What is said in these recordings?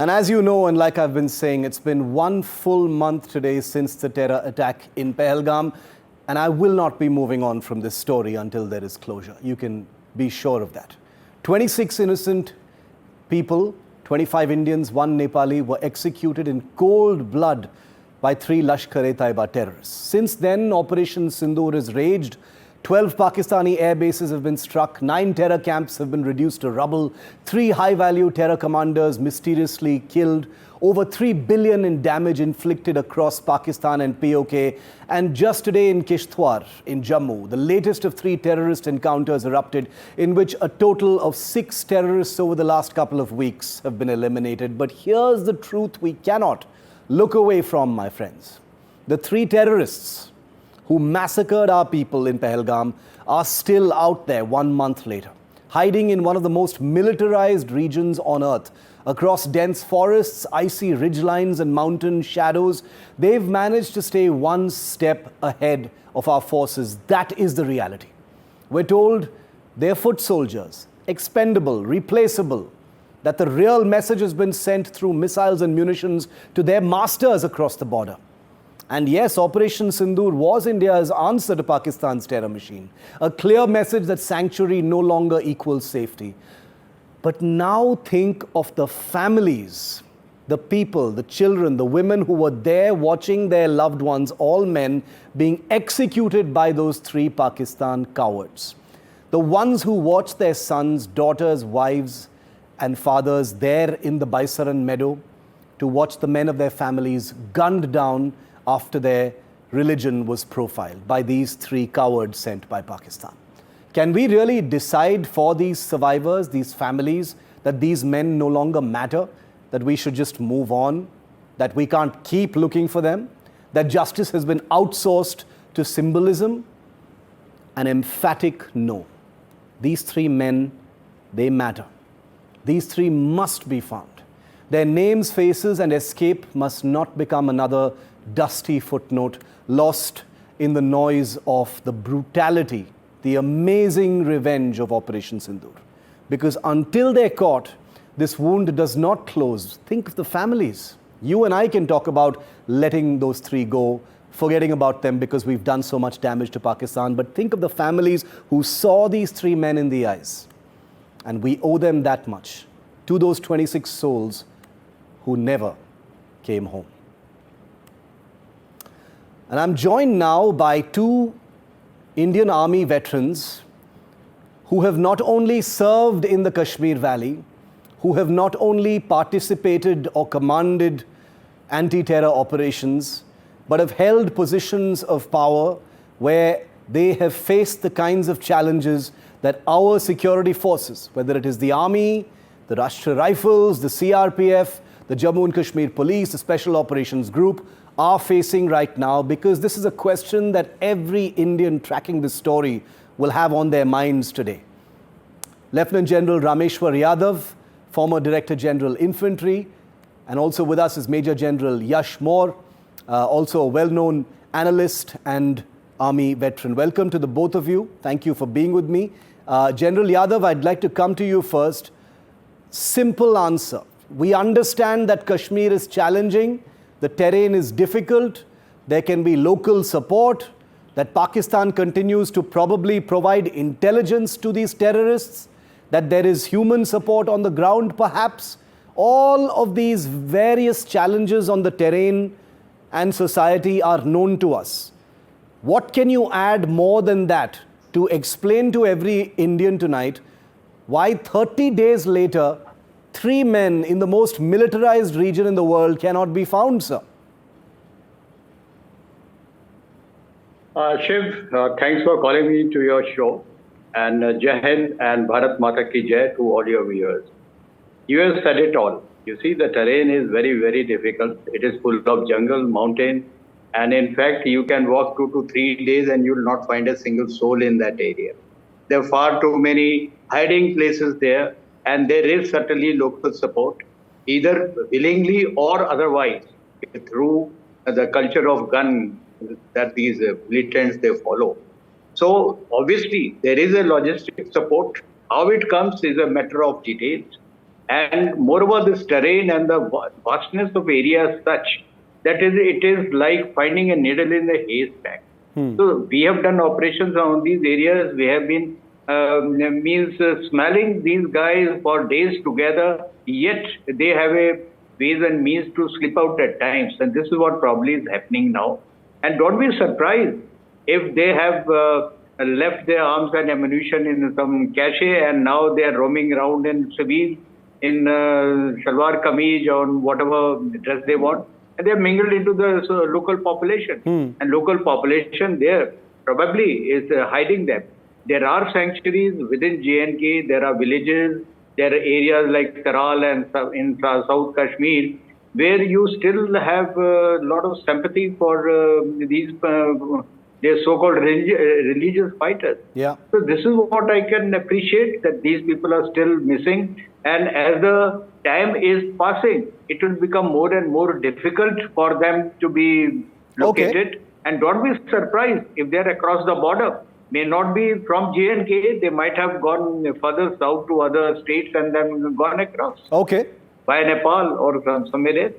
And as you know, and like I've been saying, it's been one full month today since the terror attack in Pahalgam, and I will not be moving on from this story until there is closure. You can be sure of that. 26 innocent people, 25 Indians, 1 Nepali, were executed in cold blood by 3 Lashkar-e-Taiba terrorists. Since then, Operation Sindoor has raged. 12 Pakistani air bases have been struck, 9 terror camps have been reduced to rubble, 3 high-value terror commanders mysteriously killed, over 3 billion in damage inflicted across Pakistan and POK. And just today in Kishtwar, in Jammu, the latest of 3 terrorist encounters erupted, in which a total of 6 terrorists over the last couple of weeks have been eliminated. But here's the truth we cannot look away from, my friends. The 3 terrorists who massacred our people in Pahalgam are still out there 1 month later, hiding in one of the most militarized regions on earth. Across dense forests, icy ridgelines and mountain shadows, they've managed to stay 1 step ahead of our forces. That is the reality. We're told they're foot soldiers, expendable, replaceable, that the real message has been sent through missiles and munitions to their masters across the border. And yes, Operation Sindoor was India's answer to Pakistan's terror machine. A clear message that sanctuary no longer equals safety. But now think of the families, the people, the children, the women who were there watching their loved ones, all men, being executed by those 3 Pakistan cowards. The ones who watched their sons, daughters, wives and fathers there in the Baisaran meadow to watch the men of their families gunned down after their religion was profiled by these 3 cowards sent by Pakistan. Can we really decide for these survivors, these families, that these men no longer matter, that we should just move on, that we can't keep looking for them, that justice has been outsourced to symbolism? An emphatic no. These 3 men, they matter. These 3 must be found. Their names, faces and escape must not become another dusty footnote lost in the noise of the brutality, the amazing revenge of Operation Sindoor. Because until they're caught, this wound does not close. Think of the families. You and I can talk about letting those 3 go, forgetting about them because we've done so much damage to Pakistan. But think of the families who saw these 3 men in the eyes. And we owe them that much to those 26 souls who never came home. And I'm joined now by 2 Indian Army veterans who have not only served in the Kashmir Valley, who have not only participated or commanded anti-terror operations, but have held positions of power where they have faced the kinds of challenges that our security forces, whether it is the Army, the Rashtriya Rifles, the CRPF, the Jammu and Kashmir Police, the Special Operations Group, are facing right now, because this is a question that every Indian tracking this story will have on their minds today. Lieutenant General Rameshwar Yadav, former Director General Infantry, and also with us is Major General Yash Moore, also a well-known analyst and Army veteran. Welcome to the both of you. Thank you for being with me. General Yadav, I'd like to come to you first. Simple answer. We understand that Kashmir is challenging. The terrain is difficult. There can be local support, that Pakistan continues to probably provide intelligence to these terrorists, that there is human support on the ground perhaps. All of these various challenges on the terrain and society are known to us. What can you add more than that to explain to every Indian tonight why 30 days later, 3 men in the most militarized region in the world cannot be found, sir? Shiv, thanks for calling me to your show. And Jai Hind and Bharat Mata Ki Jai to all your viewers. You have said it all. You see, the terrain is very, very difficult. It is full of jungle, mountain. And in fact, you can walk 2 to 3 days and you will not find a single soul in that area. There are far too many hiding places there. And there is certainly local support, either willingly or otherwise, through the culture of gun that these militants they follow. So obviously there is a logistic support. How it comes is a matter of details. And moreover, this terrain and the vastness of area is such that it is like finding a needle in a haystack. So we have done operations on these areas. We have been smelling these guys for days together, yet they have a ways and means to slip out at times. And this is what probably is happening now. And don't be surprised if they have left their arms and ammunition in some cache and now they are roaming around in civil, in shalwar kameez or whatever dress they want. And they are mingled into the local population. And local population there probably is hiding them. There are sanctuaries within J&K, there are villages, there are areas like Taral and in South Kashmir, where you still have a lot of sympathy for these their so-called religious fighters. Yeah. So this is what I can appreciate, that these people are still missing. And as the time is passing, it will become more and more difficult for them to be located. Okay. And don't be surprised if they are across the border. May not be from J&K, they might have gone further south to other states and then gone across. Okay. By Nepal or somewhere else.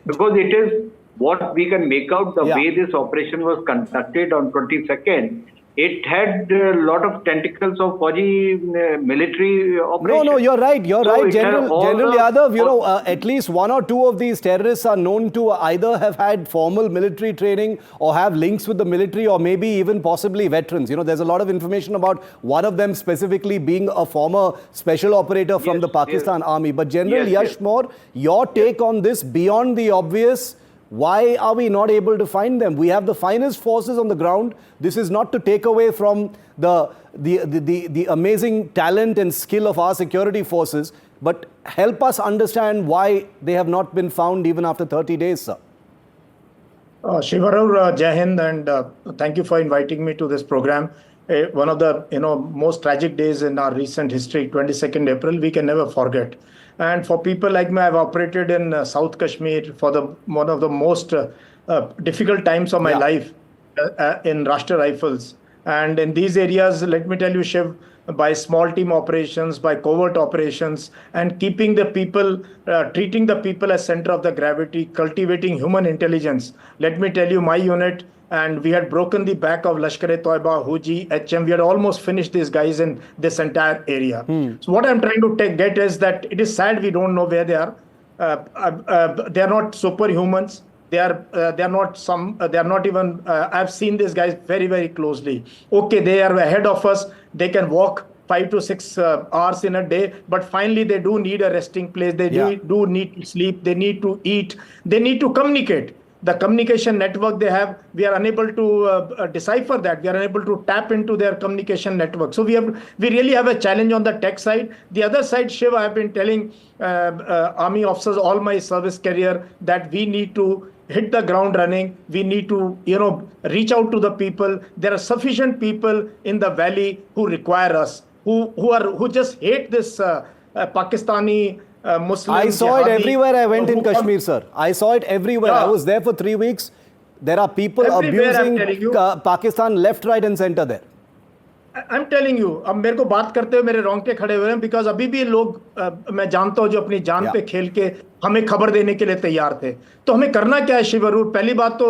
Because it is what we can make out the way this operation was conducted on 22nd. It had a lot of tentacles of Fauji military operation. No, you're right. You're right. General Yadav, at least one or two of these terrorists are known to either have had formal military training or have links with the military, or maybe even possibly veterans. There's a lot of information about one of them specifically being a former special operator from the Pakistan Army. But General Yashmore, your take on this beyond the obvious. Why are we not able to find them? We have the finest forces on the ground. This is not to take away from the amazing talent and skill of our security forces, but help us understand why they have not been found even after 30 days, sir. Shiv, Aroor, Jai Hind, and thank you for inviting me to this program. One of the most tragic days in our recent history, 22nd April, we can never forget. And for people like me, I've operated in South Kashmir for one of the most difficult times of my life in Rashtra Rifles. And in these areas, let me tell you, Shiv, by small team operations, by covert operations, and keeping the people, treating the people as center of the gravity, cultivating human intelligence. Let me tell you, my unit, and we had broken the back of Lashkar-e-Toiba, Huji, HM. We had almost finished these guys in this entire area. So what I'm trying to get is that it is sad we don't know where they are. They are not superhumans. They are not even. I've seen these guys very, very closely. Okay, they are ahead of us. They can walk 5 to 6 hours in a day, but finally they do need a resting place. They do need to sleep. They need to eat. They need to communicate. The communication network they have, we are unable to decipher that. We are unable to tap into their communication network. So we really have a challenge on the tech side. The other side, Shiv, I have been telling army officers all my service career that we need to hit the ground running. We need to, reach out to the people. There are sufficient people in the valley who require us, who just hate this Pakistani Muslim. I saw it everywhere I went in Kashmir, sir. I saw it everywhere. I was there for 3 weeks. There are people abusing Pakistan left, right and center there. I'm telling you, अब मेरे को बात करते हुए मेरे रोंगटे खड़े हुए हैं, because अभी भी लोग मैं जानता हूं जो अपनी जान पे खेल के हमें खबर देने के लिए तैयार थे. तो हमें करना क्या है शिव अरूर? पहली बात तो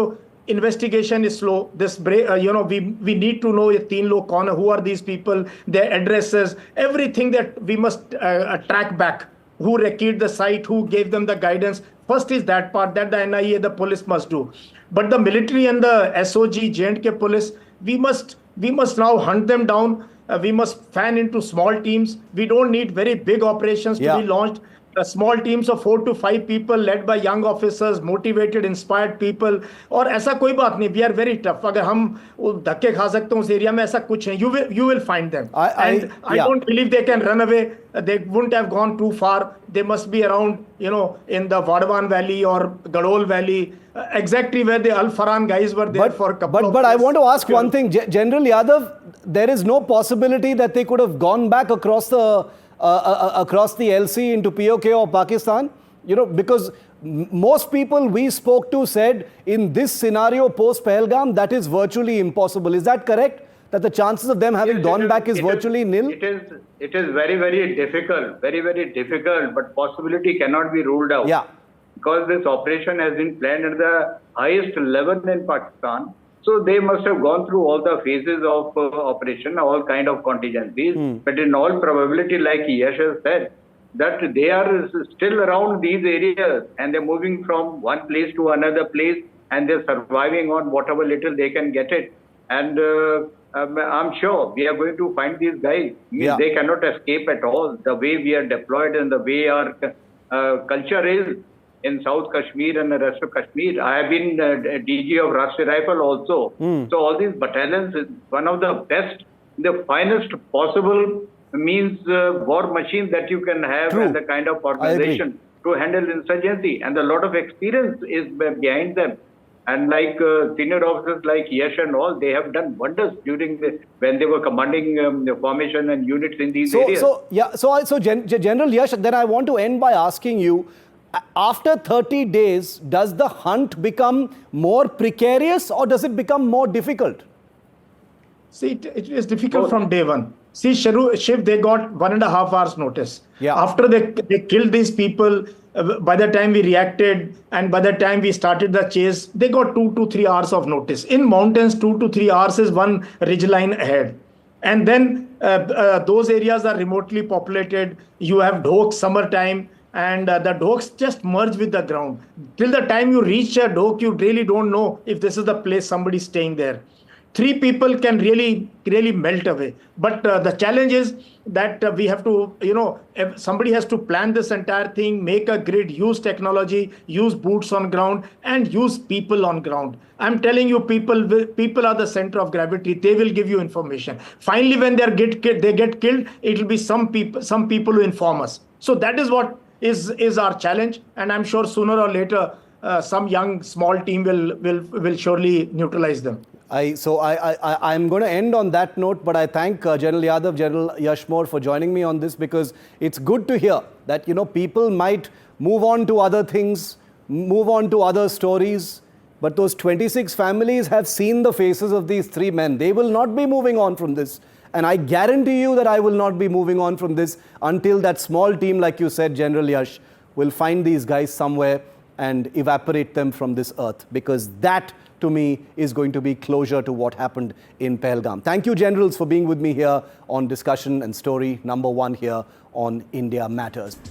investigation is slow. This we need to know ये 3 लोग कौन है, who are these people, their addresses, everything that we must track back. Who recceived the site, who gave them the guidance. First is that part that the NIA, the police must do. But the military and the SOG, J&K police, we must now hunt them down. We must fan into small teams. We don't need very big operations to be launched. Small teams of 4 to 5 people led by young officers, motivated, inspired people. और ऐसा कोई बात नहीं. We are very tough. अगर हम धक्के खा सकते हैं उस एरिया में, ऐसा कुछ है. You will find them. I don't believe they can run away. They wouldn't have gone too far. They must be around, in the Vadhavan Valley or Gadol Valley, exactly where the Al Farhan guys were there for a couple of days. But I want to ask one thing, General Yadav. There is no possibility that they could have gone back across the LC into POK or Pakistan, because most people we spoke to said in this scenario post Pahalgam that is virtually impossible. Is that correct? that the chances of them having gone back is virtually nil? It is very, very difficult, but possibility cannot be ruled out. Yeah. Because this operation has been planned at the highest level in Pakistan. So they must have gone through all the phases of operation, all kind of contingencies. But in all probability, like Yash has said, that they are still around these areas and they're moving from one place to another place and they're surviving on whatever little they can get it. And I'm sure we are going to find these guys. Yeah. They cannot escape at all. The way we are deployed and the way our culture is in South Kashmir and the rest of Kashmir. I have been DG of Rashtriya Rifle also. So all these battalions is one of the best, the finest possible means war machine that you can have. True. And the kind of organization to handle insurgency. And a lot of experience is behind them. And like senior officers like Yash and all, they have done wonders during when they were commanding the formation and units in these areas. So General Yash, then I want to end by asking you, after 30 days, does the hunt become more precarious or does it become more difficult? See, it is difficult from day one. See, Shiv, they got 1.5 hours notice. Yeah. After they killed these people, by the time we reacted and by the time we started the chase, they got 2 to 3 hours of notice. In mountains, 2 to 3 hours is one ridge line ahead. And then those areas are remotely populated. You have Dhok, summertime, and the Dhoks just merge with the ground. Till the time you reach a Dhok, you really don't know if this is the place somebody's staying there. 3 people can really melt away. But the challenge is that we have to, if somebody has to plan this entire thing, make a grid, use technology, use boots on ground, and use people on ground. I'm telling you, people are the center of gravity. They will give you information. Finally, when they get killed, it will be some people who inform us. So that is what is our challenge. And I'm sure sooner or later, some young, small team will surely neutralize them. I'm going to end on that note, but I thank General Yadav, General Yashmore for joining me on this, because it's good to hear that, people might move on to other things, move on to other stories, but those 26 families have seen the faces of these 3 men. They will not be moving on from this. And I guarantee you that I will not be moving on from this until that small team, like you said, General Yash, will find these guys somewhere and evaporate them from this earth, because that, to me, is going to be closure to what happened in Pahalgam. Thank you, Generals, for being with me here on Discussion and Story #1 here on India Matters.